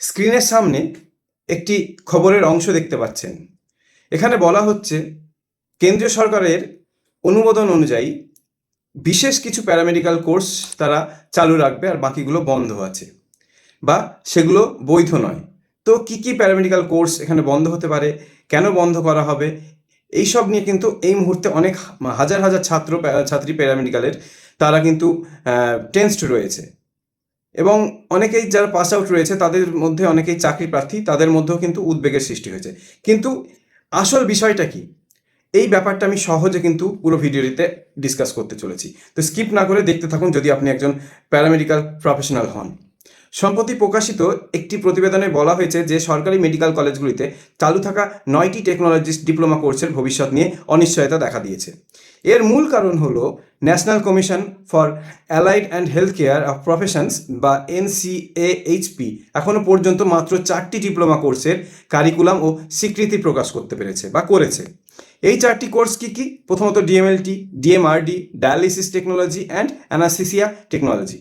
স্ক্রিনের সামনে একটি খবরের অংশ দেখতে পাচ্ছেন। এখানে বলা হচ্ছে কেন্দ্রীয় সরকারের অনুমোদন অনুযায়ী বিশেষ কিছু প্যারামেডিক্যাল কোর্স তারা চালু রাখবে, আর বাকিগুলো বন্ধ আছে বা সেগুলো বৈধ নয়। তো কি কি প্যারামেডিক্যাল কোর্স এখানে বন্ধ হতে পারে, কেন বন্ধ করা হবে, এইসব নিয়ে কিন্তু এই মুহূর্তে অনেক হাজার হাজার ছাত্রী প্যারামেডিক্যালের তারা কিন্তু টেন্সড রয়েছে, এবং অনেকেই যারা পাস আউট রয়েছে তাদের মধ্যে অনেকেই চাকরি প্রার্থী, তাদের মধ্যেও কিন্তু উদ্বেগের সৃষ্টি হয়েছে। কিন্তু আসল বিষয়টা কি, এই ব্যাপারটা আমি সহজে কিন্তু পুরো ভিডিওটিতে ডিসকাস করতে চলেছি। তো স্কিপ না করে দেখতে থাকুন যদি আপনি একজন প্যারামেডিক্যাল প্রফেশনাল হন। সম্প্রতি প্রকাশিত একটি প্রতিবেদনে বলা হয়েছে যে সরকারি মেডিকেল কলেজগুলিতে চালু থাকা 9টি টেকনোলজিস্ট ডিপ্লোমা কোর্সের ভবিষ্যৎ নিয়ে অনিশ্চয়তা দেখা দিয়েছে। এর মূল কারণ হলো national commission for allied and health care of professions বা NCAHP এখনও পর্যন্ত মাত্র 4টি ডিপ্লোমা কোর্সের কারিকুলাম ও স্বীকৃতি প্রকাশ করতে পেরেছে বা করেছে। এই 4টি কোর্স কি কি? প্রথমত DMLT, DMRD, dialysis technology and anaesthesia technology.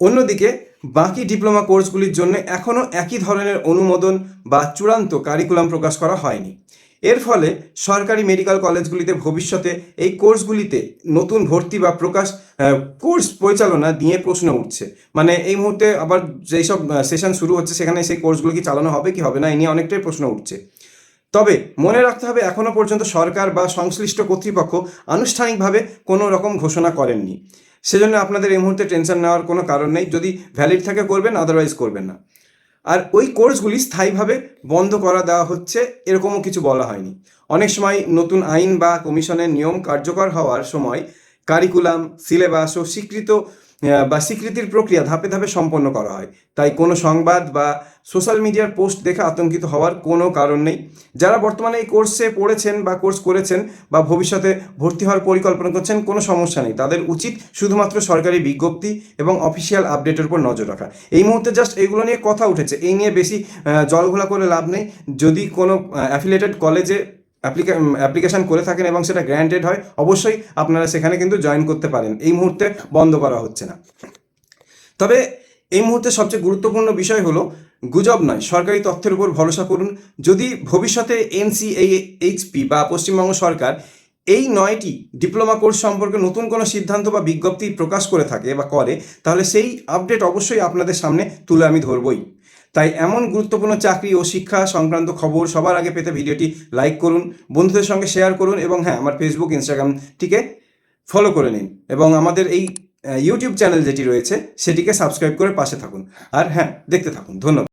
অন্যদিকে বাকি ডিপ্লোমা কোর্সগুলির জন্য এখনও একই ধরনের অনুমোদন বা চূড়ান্ত কারিকুলাম প্রকাশ করা হয়নি। এর ফলে সরকারি মেডিকেল কলেজগুলিতে ভবিষ্যতে এই কোর্সগুলিতে নতুন ভর্তি বা কোর্স পরিচালনা নিয়ে প্রশ্ন উঠছে। মানে এই মুহূর্তে আবার যেই সব সেশন শুরু হচ্ছে সেখানে সেই কোর্সগুলো কি চালানো হবে কি হবে না, এই নিয়ে অনেকটাই প্রশ্ন উঠছে। তবে মনে রাখতে হবে এখনও পর্যন্ত সরকার বা সংশ্লিষ্ট কর্তৃপক্ষ আনুষ্ঠানিকভাবে কোনো রকম ঘোষণা করেননি। সেজন্য আপনাদের এই মুহূর্তে টেনশন নেওয়ার কোনো কারণ নেই। যদি ভ্যালিড থাকে করবেন, আদারওয়াইজ করবেন না। আর ওই কোর্সগুলি স্থায়ীভাবে বন্ধ করা দেওয়া হচ্ছে এরকমও কিছু বলা হয়নি। অনেক সময় নতুন আইন বা কমিশনের নিয়ম কার্যকর হওয়ার সময় কারিকুলাম, সিলেবাস ও স্বীকৃতির প্রক্রিয়া ধাপে ধাপে সম্পন্ন করা হয়। তাই কোনো সংবাদ বা সোশ্যাল মিডিয়ার পোস্ট দেখে আতঙ্কিত হওয়ার কোনো কারণ নেই। যারা বর্তমানে এই কোর্সে পড়েছেন বা কোর্স করেছেন বা ভবিষ্যতে ভর্তি হওয়ার পরিকল্পনা করছেন, কোনো সমস্যা নেই। তাদের উচিত শুধুমাত্র সরকারি বিজ্ঞপ্তি এবং অফিসিয়াল আপডেটের উপর নজর রাখা। এই মুহূর্তে জাস্ট এইগুলো নিয়ে কথা উঠেছে, এই নিয়ে বেশি জলঘোলা করে লাভ নেই। যদি কোনো অ্যাফিলিয়েটেড কলেজে অ্যাপ্লিকেশান করে থাকেন এবং সেটা গ্র্যান্টেড হয়, অবশ্যই আপনারা সেখানে কিন্তু জয়েন করতে পারেন। এই মুহূর্তে বন্ধ করা হচ্ছে না। তবে এই মুহূর্তে সবচেয়ে গুরুত্বপূর্ণ বিষয় হলো গুজব নয়, সরকারি তথ্যের উপর ভরসা করুন। যদি ভবিষ্যতে NCAHP বা পশ্চিমবঙ্গ সরকার এই 9টি ডিপ্লোমা কোর্স সম্পর্কে নতুন কোনো সিদ্ধান্ত বা বিজ্ঞপ্তি প্রকাশ করে থাকে বা করে, তাহলে সেই আপডেট অবশ্যই আপনাদের সামনে তুলে আমি ধরবই। তাই এমন গুরুত্বপূর্ণ চাকরি ও শিক্ষা সংক্রান্ত খবর সবার আগে পেতে ভিডিওটি লাইক করুন, বন্ধুদের সঙ্গে শেয়ার করুন, এবং হ্যাঁ, আমার ফেসবুক, ইনস্টাগ্রামটিকে ফলো করে নিন, এবং আমাদের এই ইউটিউব চ্যানেল যেটি রয়েছে সেটিকে সাবস্ক্রাইব করে পাশে থাকুন। আর হ্যাঁ, দেখতে থাকুন। ধন্যবাদ।